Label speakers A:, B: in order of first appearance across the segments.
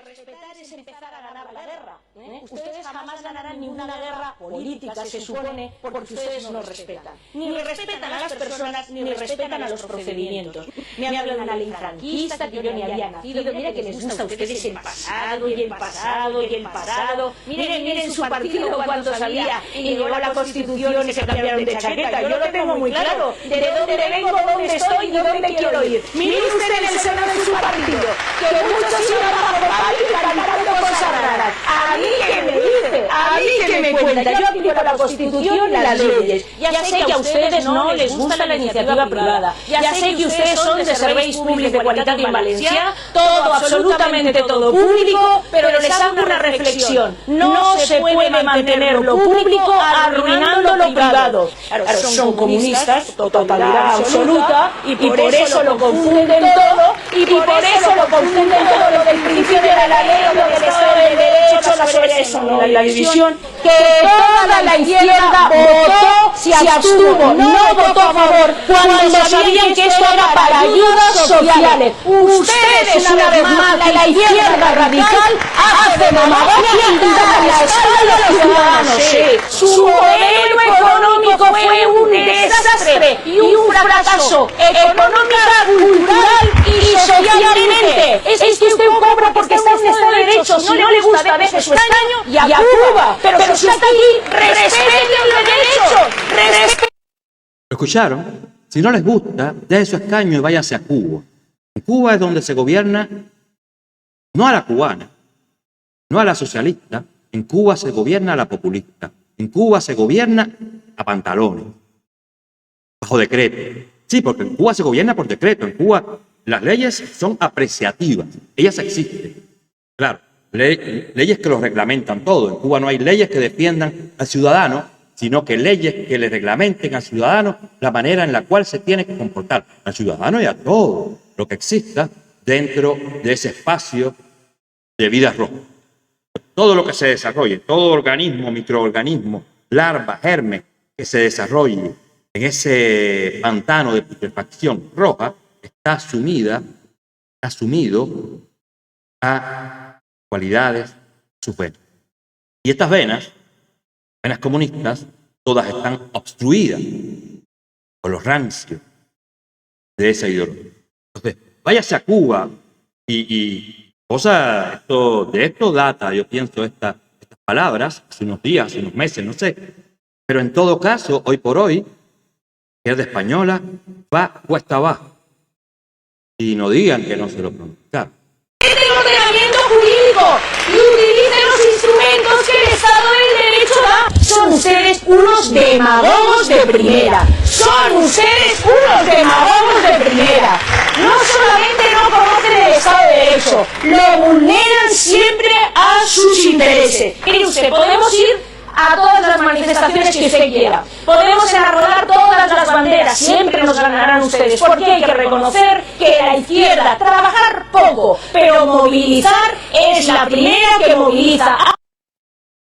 A: respetar es empezar a ganar la guerra. Ustedes jamás ganarán ninguna guerra política, se supone, porque ustedes no respetan. Ni respetan a las personas, ni respetan a los procedimientos. Me hablan de una ley franquista que yo ni había nacido. Mira que les gusta a ustedes el pasado, y el pasado, y el pasado. Miren su partido cuando salía y llegó la Constitución y se cambiaron de chaqueta. Yo lo tengo muy claro. De dónde vengo, dónde estoy y dónde quiero ir. Miren ustedes en el seno de su partido, que muchos iban a votar y cantando cosas raras. A mí que me dice, a mí que me cuenta. Yo aplico la Constitución y las leyes. Ya sé que a ustedes no les gusta la iniciativa privada. Ya sé que ustedes son de serveis públics de qualitat en Valencià, todo, absolutamente todo público, pero les hago una reflexión. No se puede mantener lo público arruinando lo privado. Claro, son comunistas, totalidad absoluta, y por eso lo confunden todo, y por eso lo confunden todo, lo del principio de la ley, lo del Estado de Derecho, la división, que toda la izquierda votó, se abstuvo, no votó a favor, cuando sabían que esto era para ayudas sociales. Ustedes, una vez más, la izquierda radical, hace demagogia y da la espalda a los ciudadanos. Su modelo económico fue un desastre y un fracaso económica, cultural y socialmente. Es que usted cobra porque está en Estado de Derecho. Si no le gusta, deje su escaño y a Cuba. Pero si está aquí, respete los derechos.
B: ¿Lo escucharon? Si no les gusta, deje su escaño y váyase a Cuba. En Cuba es donde se gobierna no a la cubana, no a la socialista. En Cuba se gobierna a la populista. En Cuba se gobierna a pantalones, bajo decreto. Sí, porque en Cuba se gobierna por decreto. En Cuba las leyes son apreciativas. Ellas existen. Claro, leyes que lo reglamentan todo. En Cuba no hay leyes que defiendan al ciudadano, sino que leyes que le reglamenten al ciudadano la manera en la cual se tiene que comportar al ciudadano y a todo lo que exista dentro de ese espacio de vida roja. Todo lo que se desarrolle, todo organismo, microorganismo, larva, germen que se desarrolle en ese pantano de putrefacción roja, está asumido a cualidades sus venas. Y estas venas comunistas, todas están obstruidas por los rancios de esa ideología. Entonces, váyase a Cuba y de esto data, yo pienso, estas palabras, hace unos días, hace unos meses, no sé. Pero en todo caso, hoy por hoy, la izquierda española va cuesta abajo. Y no digan que no se lo pronunciaron.
A: Este ordenamiento jurídico y utilicen los instrumentos que el Estado del Derecho da. Son ustedes unos demagogos de primera. Son ustedes unos demagogos de primera. No solamente no conocen el Estado de Derecho, lo vulneran siempre a sus intereses. Mire usted, podemos ir a todas las manifestaciones que usted quiera. Podemos enarbolar todas las banderas, siempre nos ganarán ustedes, porque hay que reconocer que la izquierda, trabajar poco, pero movilizar es la primera que moviliza.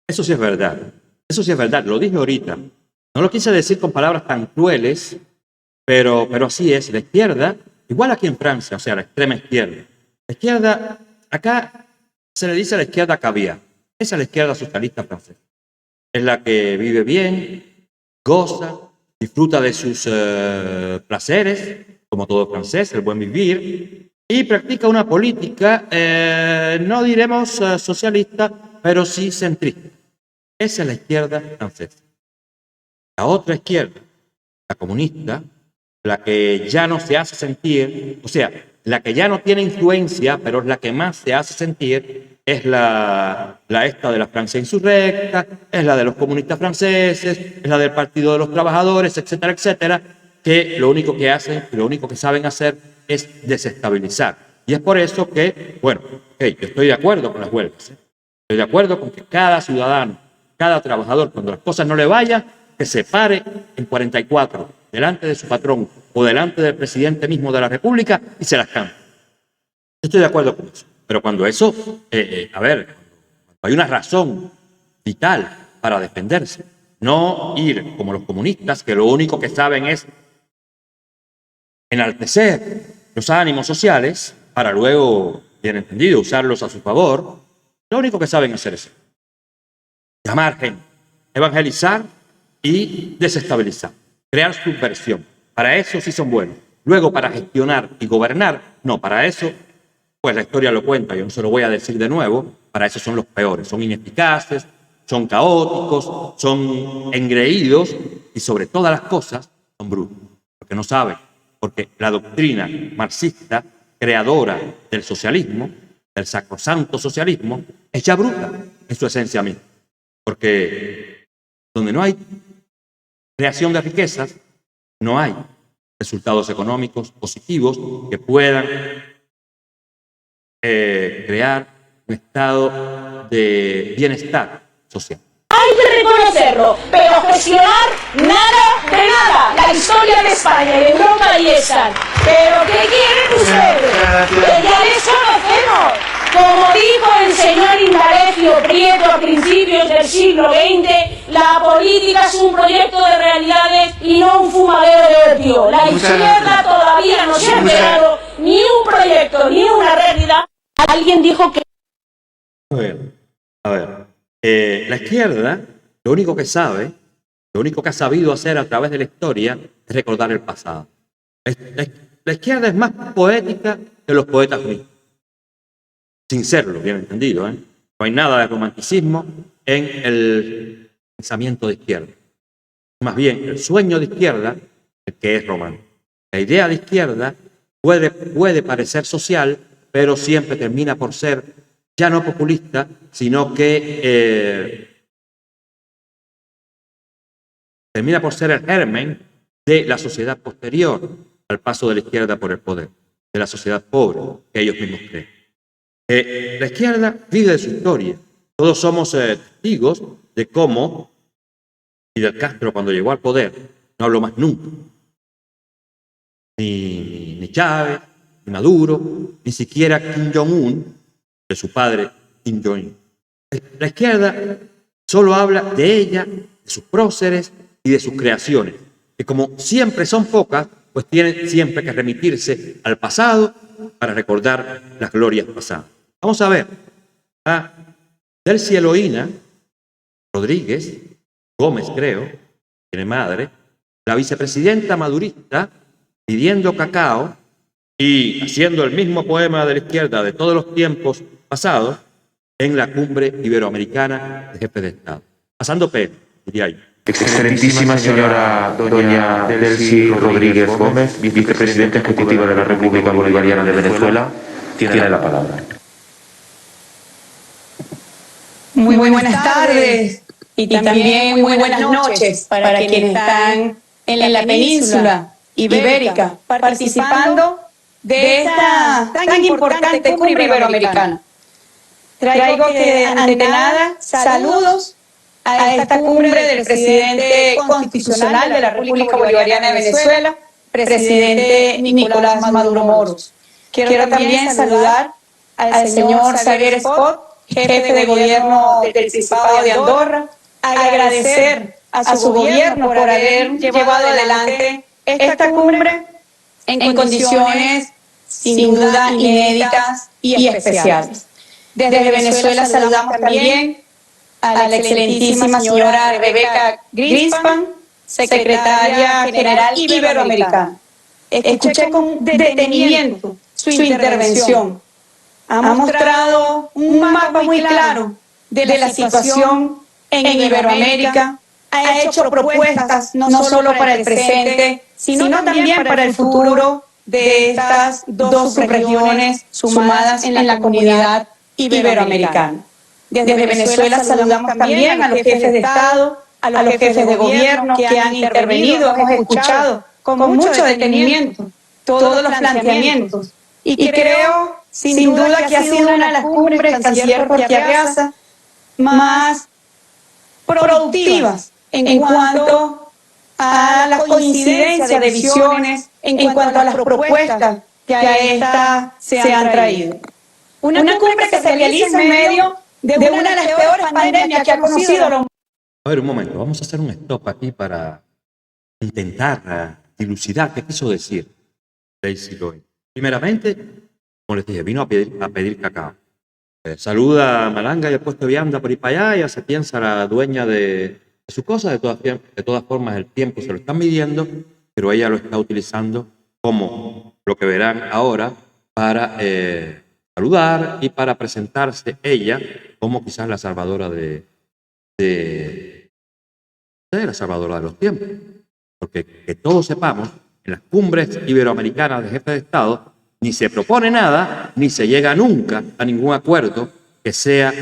B: Eso sí es verdad, lo dije ahorita. No lo quise decir con palabras tan crueles, pero así es. La izquierda, igual aquí en Francia, o sea, la extrema izquierda. La izquierda, acá se le dice a la izquierda caviar. Esa es la izquierda socialista francesa. Es la que vive bien, goza, disfruta de sus placeres, como todo francés, el buen vivir, y practica una política, no diremos socialista, pero sí centrista. Esa es la izquierda francesa. La otra izquierda, la comunista, la que ya no se hace sentir, o sea, la que ya no tiene influencia, pero es la que más se hace sentir, es la esta de la Francia insurrecta, es la de los comunistas franceses, es la del Partido de los Trabajadores, etcétera, etcétera, que lo único que hacen, lo único que saben hacer es desestabilizar. Y es por eso que, bueno, yo estoy de acuerdo con las huelgas, estoy de acuerdo con que cada ciudadano, cada trabajador, cuando las cosas no le vayan, que se pare en 44 delante de su patrón o delante del presidente mismo de la República y se las cante. Estoy de acuerdo con eso. Pero cuando eso, cuando hay una razón vital para defenderse, no ir como los comunistas, que lo único que saben es enaltecer los ánimos sociales para luego bien entendido, usarlos a su favor, lo único que saben hacer es llamar gente, evangelizar y desestabilizar, crear subversión. Para eso sí son buenos. Luego, para gestionar y gobernar, no, para eso, pues la historia lo cuenta, yo no se lo voy a decir de nuevo, para eso son los peores, son ineficaces, son caóticos, son engreídos y sobre todas las cosas son brutos, porque no saben, porque la doctrina marxista, creadora del socialismo, del sacrosanto socialismo, es ya bruta en su esencia misma, porque donde no hay creación de riquezas, no hay resultados económicos positivos que puedan crear un estado de bienestar social.
A: Hay que reconocerlo, pero gestionar nada de nada. La historia de España y de Europa ahí están. ¿Pero qué quieren ustedes? Que ya les conocemos. Como dijo el señor Indalecio Prieto a principios del siglo XX, la política es un proyecto de realidades y no un fumadero de opio. La izquierda todavía no se ha creado ni un proyecto ni una realidad. Alguien dijo que...
B: A ver, la izquierda lo único que sabe, lo único que ha sabido hacer a través de la historia es recordar el pasado. La izquierda es más poética que los poetas mismos. Sin serlo, bien entendido, ¿eh? No hay nada de romanticismo en el pensamiento de izquierda. Más bien, el sueño de izquierda, el que es romántico. La idea de izquierda puede parecer social, pero siempre termina por ser ya no populista, sino que termina por ser el germen de la sociedad posterior al paso de la izquierda por el poder, de la sociedad pobre que ellos mismos creen. La izquierda vive de su historia. Todos somos testigos de cómo Fidel Castro, cuando llegó al poder, no habló más nunca. Ni Chávez, ni Maduro, ni siquiera Kim Jong-un, de su padre Kim Jong-un. La izquierda solo habla de ella, de sus próceres y de sus creaciones, que como siempre son pocas, pues tienen siempre que remitirse al pasado para recordar las glorias pasadas. Vamos a ver a Delcy Eloína Rodríguez Gómez, creo, tiene madre, la vicepresidenta madurista, pidiendo cacao y haciendo el mismo poema de la izquierda de todos los tiempos pasados en la cumbre iberoamericana de jefes de Estado. Pasando pena, diría yo.
C: Excelentísima señora doña Delcy Rodríguez Gómez, vicepresidenta ejecutiva de la República Bolivariana de Venezuela, tiene la palabra.
D: Muy buenas tardes y también muy buenas noches para quienes están en la península ibérica participando de esta tan importante cumbre iberoamericana. Traigo que ante nada saludos a esta cumbre del presidente constitucional de la República Bolivariana de Venezuela, presidente Nicolás Maduro Moros. Quiero también saludar al señor Xavier Espot, jefe de gobierno del Principado de Andorra, agradecer a su gobierno por haber llevado adelante esta cumbre en condiciones sin duda inéditas y especiales. Desde Venezuela saludamos también a la excelentísima señora Rebeca Greenspan, secretaria general iberoamericana. Escuché con detenimiento su intervención. Ha mostrado un mapa muy claro de la situación en Iberoamérica, ha hecho propuestas no solo para el presente, sino también para el futuro de estas dos subregiones sumadas en la comunidad iberoamericana. Desde Venezuela saludamos también a los jefes de Estado, a los jefes de gobierno que han intervenido, hemos escuchado con mucho detenimiento todos los planteamientos. Y creo, sin duda, que ha sido una de las cumbres, canciller Portiarraza, más productivas en cuanto a la coincidencia de visiones, en cuanto a las propuestas que a esta se han traído. Una cumbre que se realiza en medio de una de las peores pandemias que ha conocido la humanidad.
B: A ver, un momento, vamos a hacer un stop aquí para intentar dilucidar qué quiso decir Delcy Eloína. Primeramente, como les dije, vino a pedir cacao. Saluda a Malanga y al puesto de vianda por ir para allá, ya se piensa la dueña de su cosa, de todas formas el tiempo se lo están midiendo, pero ella lo está utilizando como lo que verán ahora para saludar y para presentarse ella como quizás la salvadora de la salvadora de los tiempos. Porque que todos sepamos, en las cumbres iberoamericanas de jefes de Estado ni se propone nada, ni se llega nunca a ningún acuerdo que sea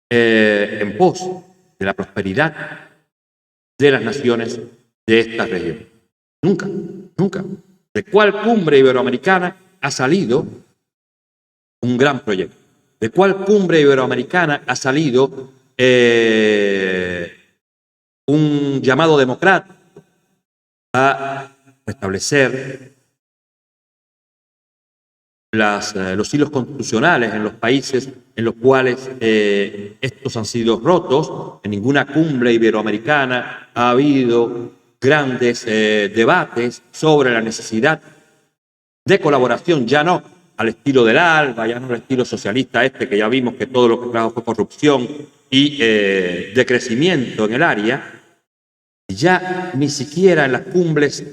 B: en pos de la prosperidad de las naciones de esta región. Nunca, nunca. ¿De cuál cumbre iberoamericana ha salido un gran proyecto? ¿De cuál cumbre iberoamericana ha salido un llamado democrático a restablecer los hilos constitucionales en los países en los cuales estos han sido rotos? En ninguna cumbre iberoamericana ha habido grandes debates sobre la necesidad de colaboración, ya no al estilo del ALBA, ya no al estilo socialista que ya vimos que todo lo que trajo fue corrupción y decrecimiento en el área. Ya ni siquiera en las cumbres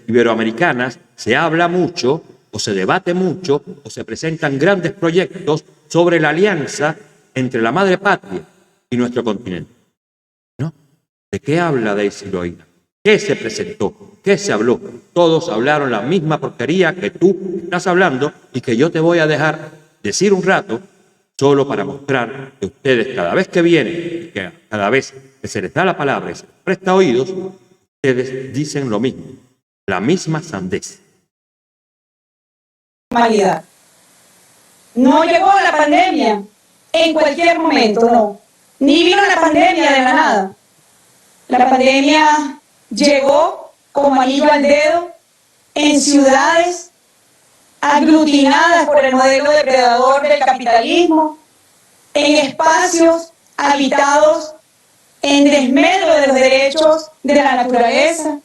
B: iberoamericanas se habla mucho o se debate mucho o se presentan grandes proyectos sobre la alianza entre la madre patria y nuestro continente. ¿No? ¿De qué habla Daisy Loina? ¿Qué se presentó? ¿Qué se habló? Todos hablaron la misma porquería que tú estás hablando y que yo te voy a dejar decir un rato solo para mostrar que ustedes cada vez que vienen, que cada vez que se les da la palabra y se les presta oídos, ustedes dicen lo mismo, la misma sandez.
D: No llegó la pandemia en cualquier momento, no. Ni vino la pandemia de la nada. La pandemia llegó como anillo al dedo en ciudades aglutinadas por el modelo depredador del capitalismo, en espacios habitados en desmedro de los derechos de la naturaleza.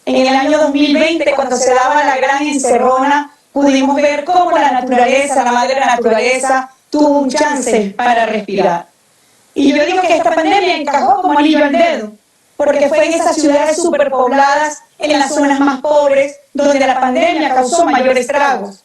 D: En el año 2020, cuando se daba la gran encerrona, pudimos ver cómo la naturaleza, la madre de la naturaleza, tuvo un chance para respirar. Y yo digo que esta pandemia encajó como anillo al dedo, porque fue en esas ciudades superpobladas, en las zonas más pobres, donde la pandemia causó mayores estragos.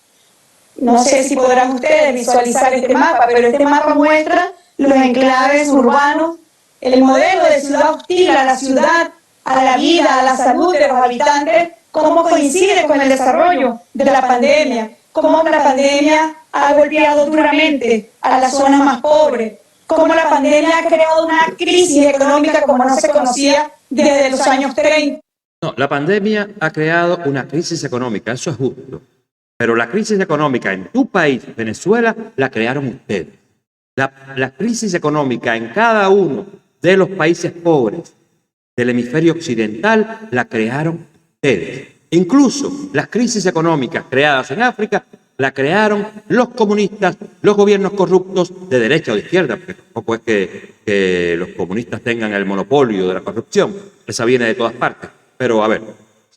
D: No sé si podrán ustedes visualizar este mapa, pero este mapa muestra los enclaves urbanos, el modelo de ciudad hostil a la ciudad, a la vida, a la salud de los habitantes, cómo coincide con el desarrollo de la pandemia, cómo la pandemia ha golpeado duramente a las zonas más pobres, cómo la pandemia ha creado una crisis económica como no se conocía desde los años 30.
B: No, la pandemia ha creado una crisis económica, eso es justo. Pero la crisis económica en tu país, Venezuela, la crearon ustedes. La crisis económica en cada uno de los países pobres del hemisferio occidental la crearon ustedes. Incluso las crisis económicas creadas en África la crearon los comunistas, los gobiernos corruptos de derecha o de izquierda, porque tampoco es que los comunistas tengan el monopolio de la corrupción, esa viene de todas partes. Pero a ver,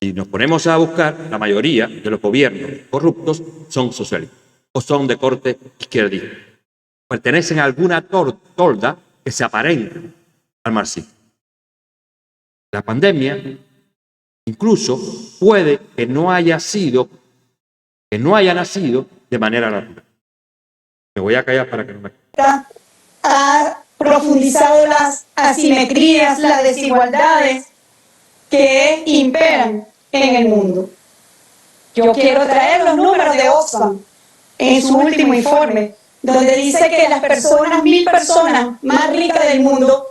B: si nos ponemos a buscar, la mayoría de los gobiernos corruptos son socialistas o son de corte izquierdista. Pertenecen a alguna tolda que se aparenta al marxismo. La pandemia incluso puede que no haya nacido de manera natural. Me voy a callar para que no me...
D: Ha profundizado las asimetrías, las desigualdades que imperan en el mundo. Yo quiero traer los números de Oxfam en su último informe, donde dice que las 1000 personas más ricas del mundo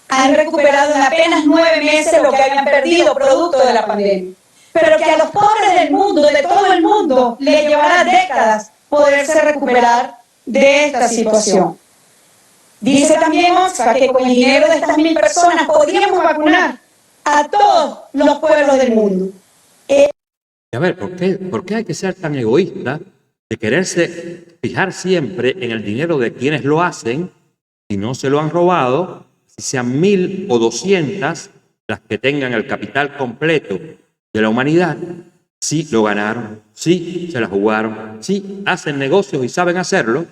D: han recuperado en apenas 9 meses lo que habían perdido producto de la pandemia. Pero que a los pobres del mundo, de todo el mundo, les llevará décadas poderse recuperar de esta situación. Dice también Oxfam que con el dinero de estas 1000 personas podríamos vacunar a todos los pueblos del mundo.
B: A ver, ¿por qué hay que ser tan egoísta de quererse fijar siempre en el dinero de quienes lo hacen, si no se lo han robado, si sean 1000 o 200 las que tengan el capital completo de la humanidad, sí lo ganaron, sí se la jugaron, sí hacen negocios y saben hacerlo,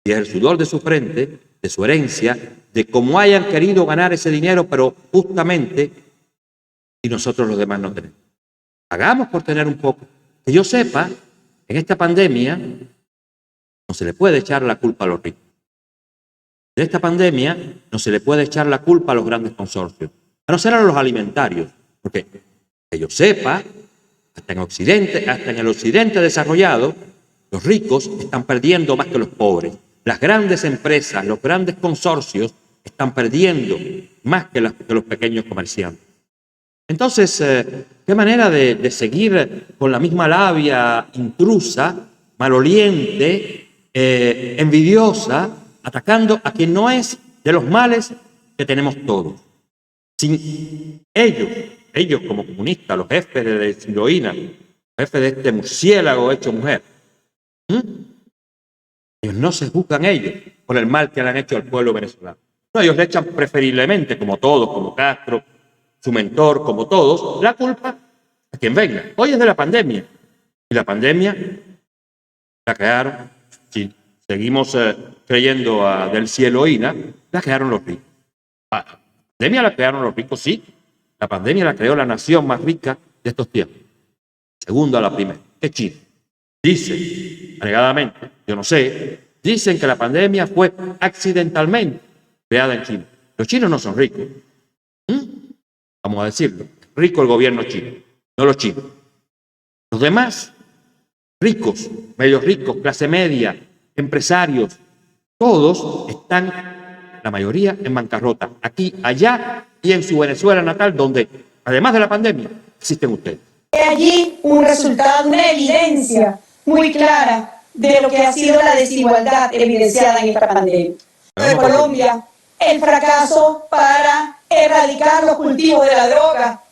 B: y es el sudor de su frente, de su herencia, de cómo hayan querido ganar ese dinero, pero justamente, y nosotros los demás no tenemos. Hagamos por tener un poco. Que yo sepa, en esta pandemia no se le puede echar la culpa a los ricos. De esta pandemia no se le puede echar la culpa a los grandes consorcios, a no ser a los alimentarios, porque que yo sepa, hasta en Occidente, hasta en el Occidente desarrollado, los ricos están perdiendo más que los pobres. Las grandes empresas, los grandes consorcios están perdiendo más que los pequeños comerciantes. Entonces, qué manera de seguir con la misma labia intrusa, maloliente, envidiosa, atacando a quien no es de los males que tenemos todos. Sin ellos como comunistas, los jefes de Siloína, los jefes de este murciélago hecho mujer, ellos no se juzgan ellos por el mal que le han hecho al pueblo venezolano. No, ellos le echan preferiblemente, como todos, como Castro, su mentor, como todos, la culpa a quien venga. Hoy es de la pandemia. Y la pandemia la crearon, si seguimos creyendo a del Cieloína, la crearon los ricos. La pandemia la crearon los ricos, sí. La pandemia la creó la nación más rica de estos tiempos. Segunda a la primera, que es China. Dicen, alegadamente, yo no sé, dicen que la pandemia fue accidentalmente creada en China. Los chinos no son ricos. Vamos a decirlo. Rico el gobierno chino, no los chinos. Los demás, ricos, medios ricos, clase media, empresarios, todos están, la mayoría, en bancarrota. Aquí, allá y en su Venezuela natal, donde, además de la pandemia, existen ustedes.
D: Allí un resultado, una evidencia muy clara de lo que ha sido la desigualdad evidenciada en esta pandemia. De Colombia, el fracaso para erradicar los cultivos de la droga.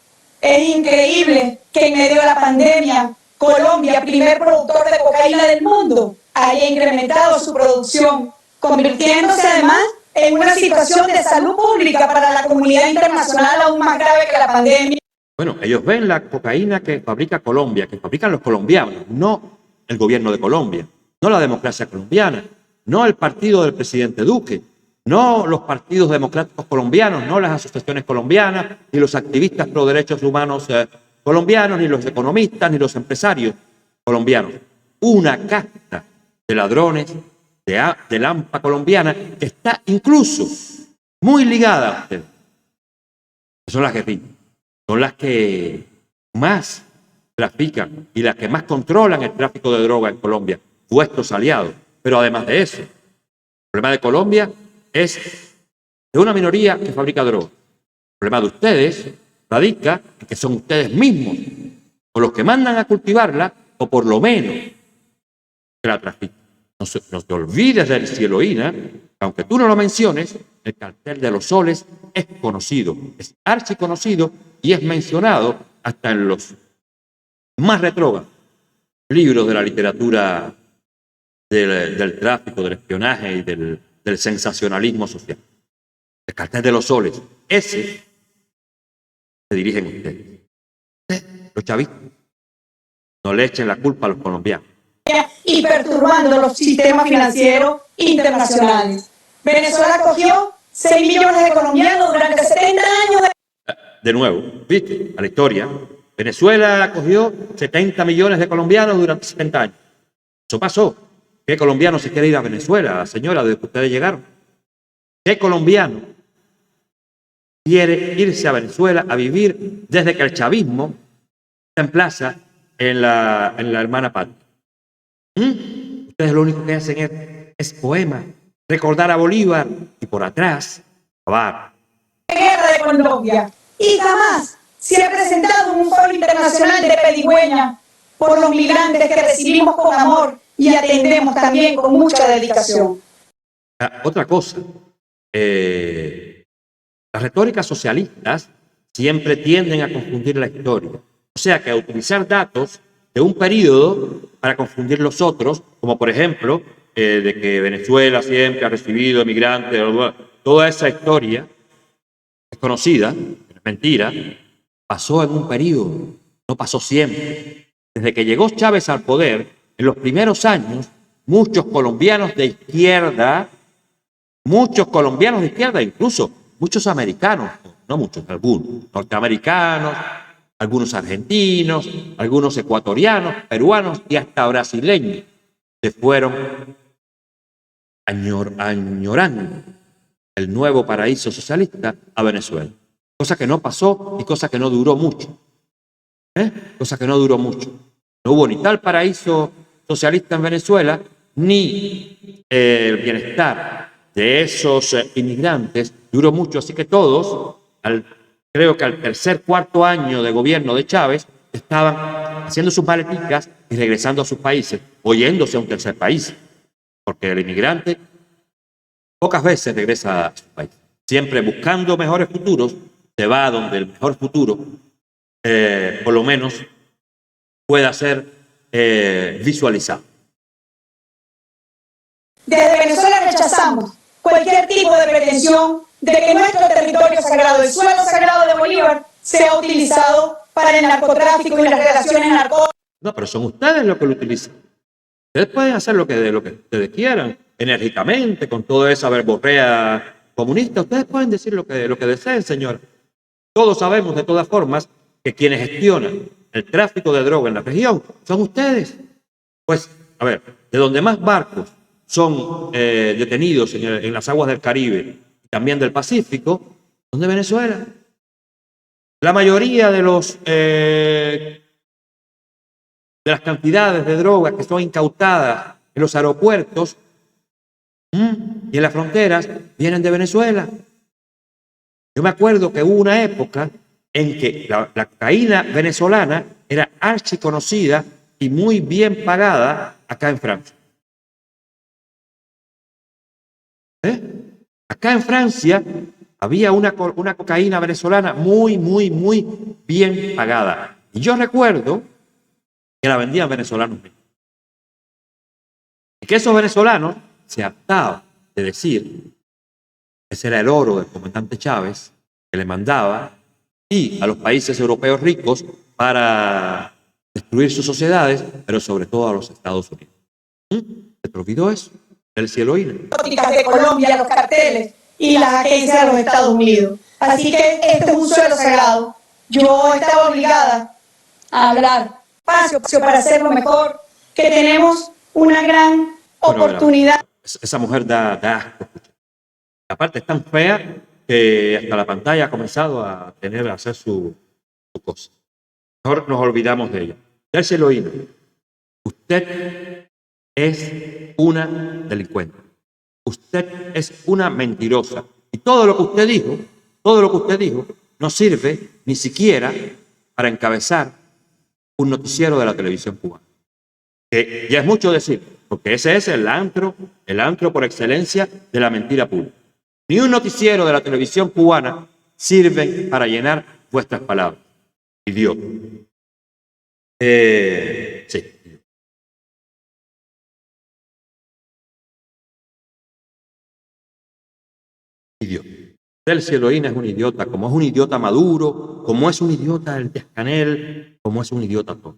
D: Es increíble que en medio de la pandemia, Colombia, primer productor de cocaína del mundo, haya incrementado su producción, convirtiéndose además en una situación de salud pública para la comunidad internacional aún más grave que la pandemia.
B: Bueno, ellos ven la cocaína que fabrica Colombia, que fabrican los colombianos, no el gobierno de Colombia, no la democracia colombiana, no el partido del presidente Duque, no los partidos democráticos colombianos, no las asociaciones colombianas, ni los activistas pro derechos humanos colombianos, ni los economistas, ni los empresarios colombianos. Una casta de ladrones de la AMPA colombiana que está incluso muy ligada a ustedes. Son las guerrillas. Son las que más trafican y las que más controlan el tráfico de droga en Colombia, vuestros aliados. Pero además de eso, el problema de Colombia es de una minoría que fabrica droga. El problema de ustedes radica en que son ustedes mismos, o los que mandan a cultivarla, o por lo menos que la trafican. No te olvides del Cieloína, aunque tú no lo menciones, el cartel de los soles es conocido, es archiconocido y es mencionado hasta en los más retrógrados libros de la literatura del tráfico, del espionaje y del sensacionalismo social. El cartel de los soles, ese se dirigen ustedes. Los chavistas. No le echen la culpa a los colombianos.
D: Y perturbando los sistemas financieros internacionales. Venezuela acogió 6 millones de colombianos durante 70 años.
B: De nuevo, ¿viste? A la historia. Venezuela acogió 70 millones de colombianos durante 70 años. Eso pasó. ¿Qué colombiano se quiere ir a Venezuela, señora, desde que ustedes llegaron? ¿Qué colombiano quiere irse a Venezuela a vivir desde que el chavismo se emplaza en la hermana patria? Ustedes lo único que hacen es poema, recordar a Bolívar y por atrás, acabar.
D: Guerra de Colombia. Y jamás se ha presentado un foro internacional de pedigüeña por los migrantes que recibimos con amor y atendemos también con mucha dedicación.
B: Otra cosa, las retóricas socialistas siempre tienden a confundir la historia. O sea que a utilizar datos de un periodo para confundir los otros, como por ejemplo, de que Venezuela siempre ha recibido migrantes, toda esa historia es conocida, es mentira, pasó en un periodo, no pasó siempre. desde que llegó Chávez al poder, en los primeros años, muchos colombianos de izquierda, incluso muchos americanos, no muchos, algunos, norteamericanos, algunos argentinos, algunos ecuatorianos, peruanos y hasta brasileños, se fueron añorando el nuevo paraíso socialista a Venezuela. Cosa que no pasó y cosa que no duró mucho. Cosa que no duró mucho. No hubo ni tal paraíso socialista en Venezuela, ni el bienestar de esos inmigrantes duró mucho. Así que todos, creo que al tercer, cuarto año de gobierno de Chávez, estaban haciendo sus maleticas y regresando a sus países, o yéndose a un tercer país. Porque el inmigrante pocas veces regresa a su país. Siempre buscando mejores futuros, se va a donde el mejor futuro, por lo menos, pueda ser visualizado.
D: Desde Venezuela rechazamos cualquier tipo de pretensión de que nuestro territorio sagrado, el suelo sagrado de Bolívar, sea utilizado para el narcotráfico y las relaciones narcóticas.
B: No, pero son ustedes los que lo utilizan. Ustedes pueden hacer lo que ustedes quieran, enérgicamente, con toda esa verborrea comunista. Ustedes pueden decir lo que deseen, señora. Todos sabemos, de todas formas, que quienes gestionan el tráfico de droga en la región son ustedes. Pues, a ver, de donde más barcos son detenidos en las aguas del Caribe y también del Pacífico, son de Venezuela. La mayoría de las cantidades de drogas que son incautadas en los aeropuertos y en las fronteras vienen de Venezuela. Yo me acuerdo que hubo una época en que la cocaína venezolana era archiconocida y muy bien pagada acá en Francia. Acá en Francia había una cocaína venezolana muy, muy, muy bien pagada. Y yo recuerdo que la vendían venezolanos. Y que esos venezolanos se hartaban de decir que ese era el oro del comandante Chávez que le mandaba y a los países europeos ricos para destruir sus sociedades, pero sobre todo a los Estados Unidos. ¿Se te olvidó eso? El cielo de
D: Colombia, los carteles y las agencias de los Estados Unidos. Así que este es un suelo sagrado. Yo estaba obligada a hablar espacio para hacerlo mejor, que tenemos una gran oportunidad.
B: Esa mujer da asco. Aparte es tan fea que hasta la pantalla ha comenzado a hacer su cosa. Mejor nos olvidamos de ella. Delcy Loína, usted es una delincuente. Usted es una mentirosa. Y todo lo que usted dijo, no sirve ni siquiera para encabezar un noticiero de la televisión cubana. Que ya es mucho decir, porque ese es el antro por excelencia de la mentira pura. Ni un noticiero de la televisión cubana sirve para llenar vuestras palabras. Idiota. Sí. Idiota. Delcy Loína es un idiota, como es un idiota Maduro, como es un idiota el Díaz Canel, como es un idiota todo.